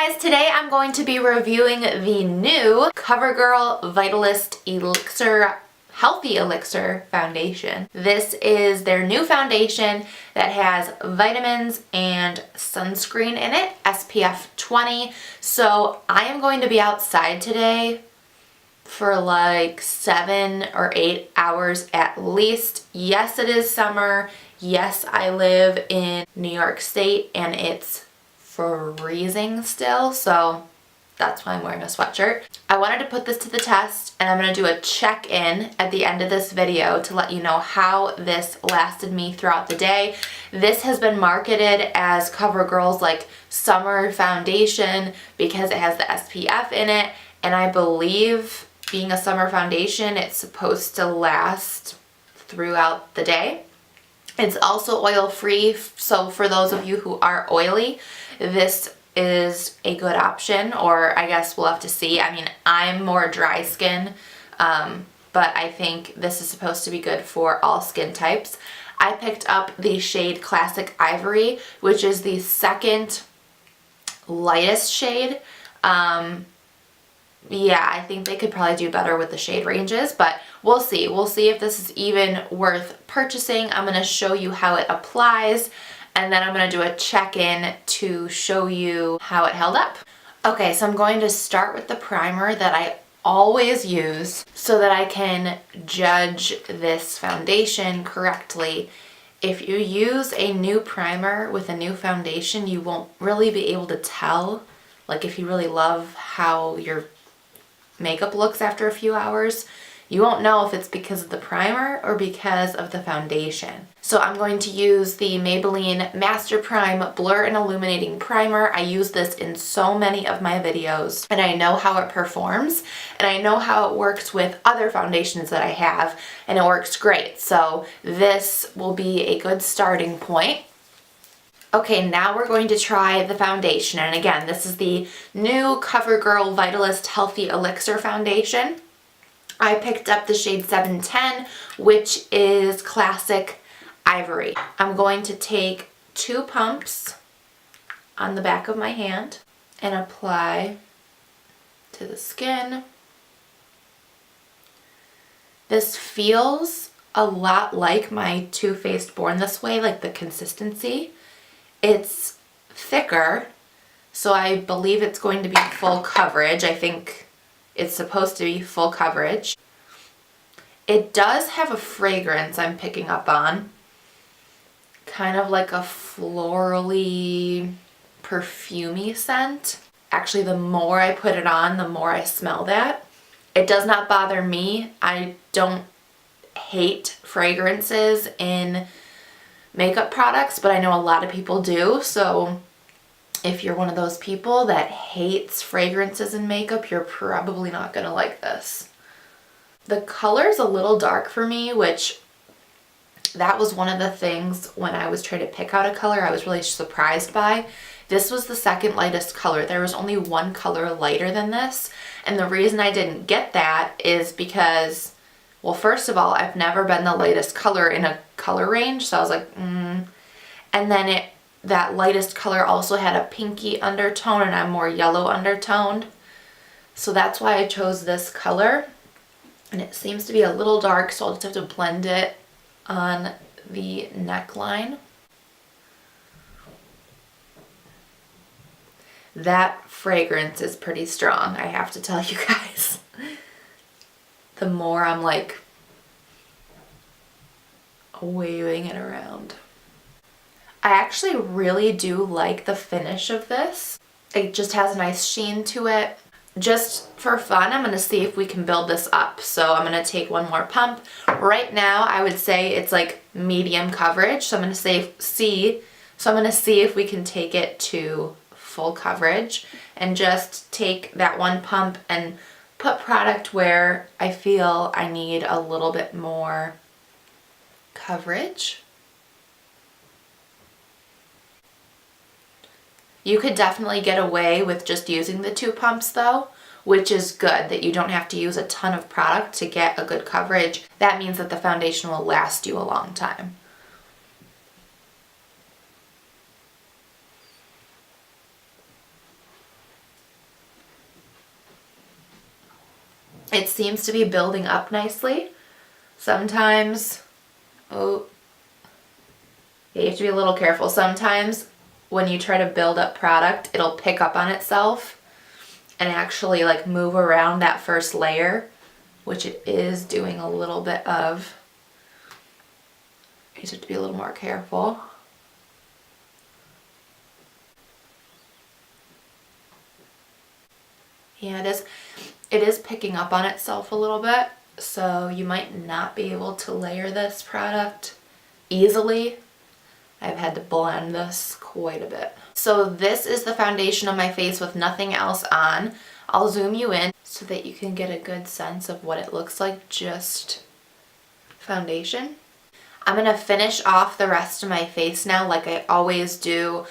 guys, today I'm going to be reviewing the new Covergirl Vitalist Elixir Healthy Elixir foundation. This is their new foundation that has vitamins and sunscreen in it, SPF 20. So I am going to be outside today for like 7 or 8 hours at least. Yes, it is summer. Yes, I live in New York State and it's freezing still, so that's why I'm wearing a sweatshirt. I wanted to put this to the test and I'm going to do a check-in at the end of this video to let you know how this lasted me throughout the day. This has been marketed as CoverGirl's like summer foundation because it has the SPF in it, and I believe being a summer foundation, it's supposed to last throughout the day. It's also oil-free, so for those of you who are oily, this is a good option, or I guess we'll have to see. I mean, I'm more dry skin, but I think this is supposed to be good for all skin types. I picked up the shade Classic Ivory, which is the second lightest shade. Yeah, I think they could probably do better with the shade ranges, but we'll see. We'll see if this is even worth purchasing. I'm going to show you how it applies, and then I'm going to do a check-in to show you how it held up. Okay, so I'm going to start with the primer that I always use so that I can judge this foundation correctly. If you use a new primer with a new foundation, you won't really be able to tell, like if you really love how your makeup looks after a few hours, you won't know if it's because of the primer or because of the foundation. So I'm going to use the Maybelline Master Prime Blur and Illuminating Primer. I use this in so many of my videos and I know how it performs and I know how it works with other foundations that I have, and it works great. So this will be a good starting point. Okay, now we're going to try the foundation, and again, this is the new CoverGirl Vitalist Healthy Elixir foundation. I picked up the shade 710, which is Classic Ivory. I'm going to take 2 pumps on the back of my hand and apply to the skin. This feels a lot like my Too Faced Born This Way, like the consistency. It's thicker, so I believe it's going to be full coverage. I think it's supposed to be full coverage. It does have a fragrance I'm picking up on, kind of like a florally, perfumey scent. Actually, the more I put it on, the more I smell that. It does not bother me. I don't hate fragrances in makeup products, but I know a lot of people do. So if you're one of those people that hates fragrances in makeup, you're probably not gonna like this. The color's a little dark for me, which that was one of the things when I was trying to pick out a color I was really surprised by. This was the second lightest color. There was only one color lighter than this, and the reason I didn't get that is because, well, first of all, I've never been the lightest color in a color range, so I was like, And then that lightest color also had a pinky undertone, and I'm more yellow undertoned. So that's why I chose this color. And it seems to be a little dark, so I'll just have to blend it on the neckline. That fragrance is pretty strong, I have to tell you guys. The more I'm like waving it around. I actually really do like the finish of this. It just has a nice sheen to it. Just for fun, I'm going to see if we can build this up. So I'm going to take one more pump. Right now, I would say it's like medium coverage. So I'm going to see if we can take it to full coverage and just take that one pump and put product where I feel I need a little bit more coverage. You could definitely get away with just using the 2 pumps though, which is good that you don't have to use a ton of product to get a good coverage. That means that the foundation will last you a long time. It seems to be building up nicely. Sometimes, oh, you have to be a little careful. Sometimes when you try to build up product, it'll pick up on itself and actually like move around that first layer, which it is doing a little bit of. You just have to be a little more careful. Yeah, it is picking up on itself a little bit, so you might not be able to layer this product easily. I've had to blend this quite a bit. So this is the foundation on my face with nothing else on. I'll zoom you in so that you can get a good sense of what it looks like, just foundation. I'm gonna finish off the rest of my face now like I always do.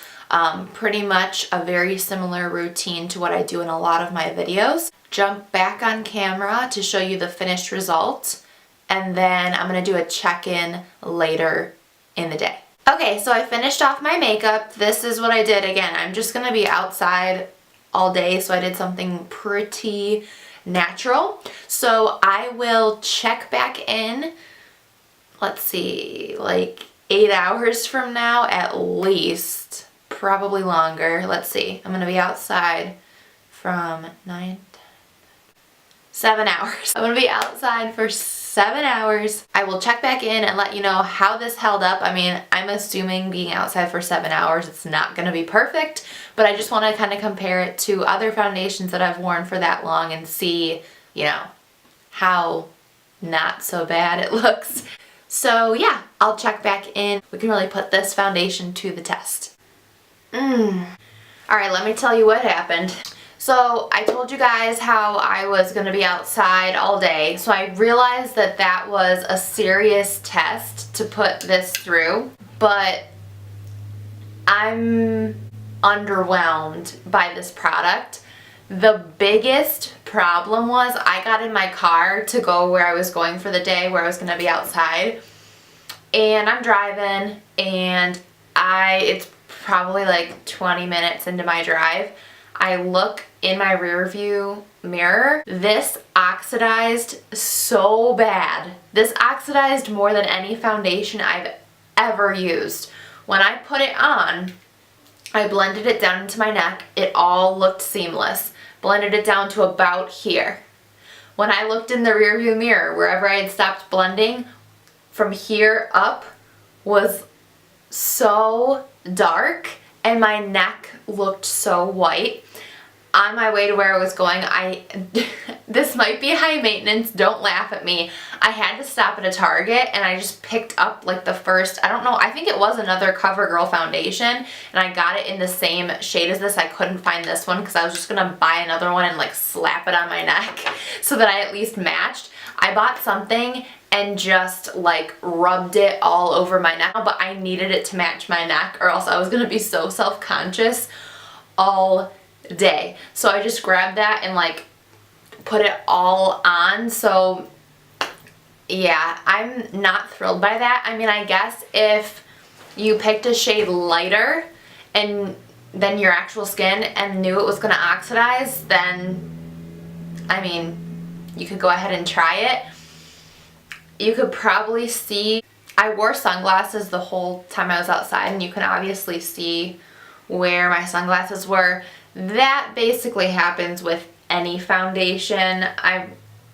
Pretty much a very similar routine to what I do in a lot of my videos. Jump back on camera to show you the finished result, and then I'm gonna do a check-in later in the day. Okay, so I finished off my makeup. This is what I did. Again, I'm just gonna be outside all day, so I did something pretty natural. So I will check back in, let's see, like 8 hours from now at least. Probably longer. Let's see. I'm going to be outside from 7 hours. I'm going to be outside for 7 hours. I will check back in and let you know how this held up. I mean, I'm assuming being outside for 7 hours, it's not going to be perfect, but I just want to kind of compare it to other foundations that I've worn for that long and see, you know, how not so bad it looks. So yeah, I'll check back in. We can really put this foundation to the test. Alright, let me tell you what happened. So I told you guys how I was going to be outside all day. So I realized that that was a serious test to put this through. But I'm underwhelmed by this product. The biggest problem was I got in my car to go where I was going for the day, where I was going to be outside. And I'm driving, and it's probably like 20 minutes into my drive. I look in my rear view mirror. This oxidized so bad. This oxidized more than any foundation I've ever used. When I put it on, I blended it down into my neck. It all looked seamless. Blended it down to about here. When I looked in the rear view mirror, wherever I had stopped blending, from here up was so dark and my neck looked so white. On my way to where I was going, this might be high maintenance, don't laugh at me. I had to stop at a Target and I just picked up like the first, I don't know, I think it was another Covergirl foundation, and I got it in the same shade as this. I couldn't find this one because I was just gonna buy another one and like slap it on my neck so that I at least matched. I bought something and just like rubbed it all over my neck, but I needed it to match my neck or else I was gonna be so self-conscious all day. So I just grabbed that and like put it all on. So yeah, I'm not thrilled by that. I mean, I guess if you picked a shade lighter and then your actual skin and knew it was gonna oxidize, then I mean, you could go ahead and try it. You could probably see, I wore sunglasses the whole time I was outside, and you can obviously see where my sunglasses were. That basically happens with any foundation. I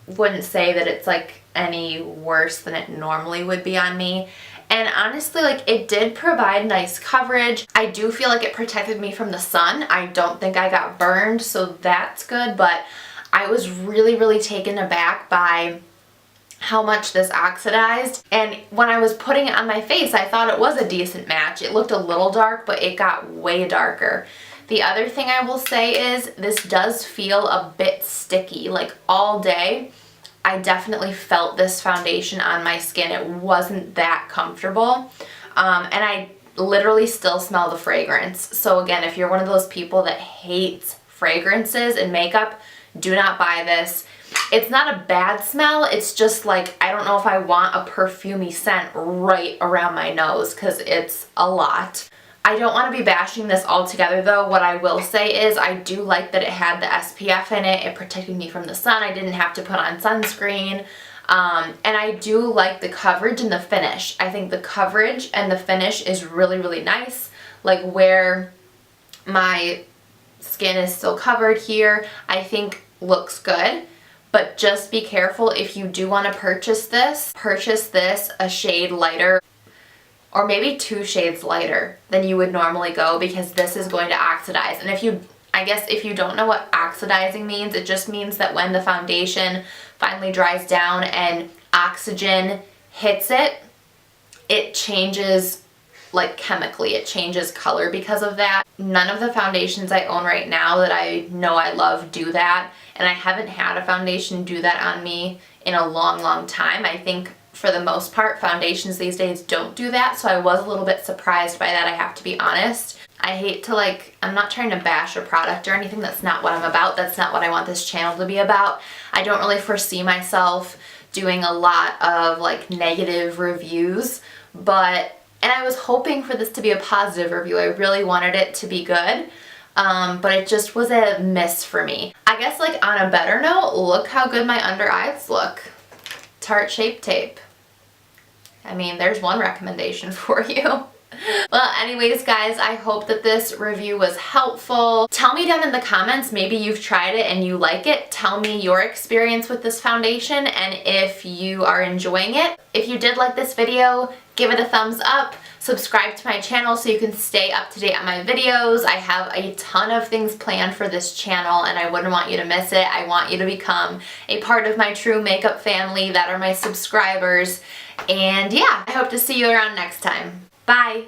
wouldn't say that it's like any worse than it normally would be on me. And honestly, like, it did provide nice coverage. I do feel like it protected me from the sun. I don't think I got burned, so that's good, but I was really, really taken aback by how much this oxidized. And when I was putting it on my face, I thought it was a decent match. It looked a little dark, but it got way darker. The other thing I will say is this does feel a bit sticky. Like all day, I definitely felt this foundation on my skin. It wasn't that comfortable. And I literally still smell the fragrance. So again, if you're one of those people that hates fragrances and makeup, do not buy this. It's not a bad smell, it's just like, I don't know if I want a perfumey scent right around my nose because it's a lot. I don't want to be bashing this all together though. What I will say is I do like that it had the SPF in it. It protected me from the sun. I didn't have to put on sunscreen. And I do like the coverage and the finish. I think the coverage and the finish is really, really nice. Like where my skin is still covered here, I think looks good. But just be careful if you do want to purchase this a shade lighter, or maybe 2 shades lighter than you would normally go, because this is going to oxidize. And I guess if you don't know what oxidizing means, it just means that when the foundation finally dries down and oxygen hits it, it changes, like chemically, it changes color because of that. None of the foundations I own right now that I know I love do that, and I haven't had a foundation do that on me in a long, long time. I think for the most part, foundations these days don't do that, so I was a little bit surprised by that, I have to be honest. I hate to I'm not trying to bash a product or anything. That's not what I'm about. That's not what I want this channel to be about. I don't really foresee myself doing a lot of negative reviews, and I was hoping for this to be a positive review. I really wanted it to be good, but it just was a miss for me. I guess on a better note, look how good my under eyes look. Tarte Shape Tape. I mean, there's one recommendation for you. Well, anyways, guys, I hope that this review was helpful. Tell me down in the comments, maybe you've tried it and you like it. Tell me your experience with this foundation and if you are enjoying it. If you did like this video, give it a thumbs up. Subscribe to my channel so you can stay up to date on my videos. I have a ton of things planned for this channel and I wouldn't want you to miss it. I want you to become a part of my true makeup family that are my subscribers. And yeah, I hope to see you around next time. Bye!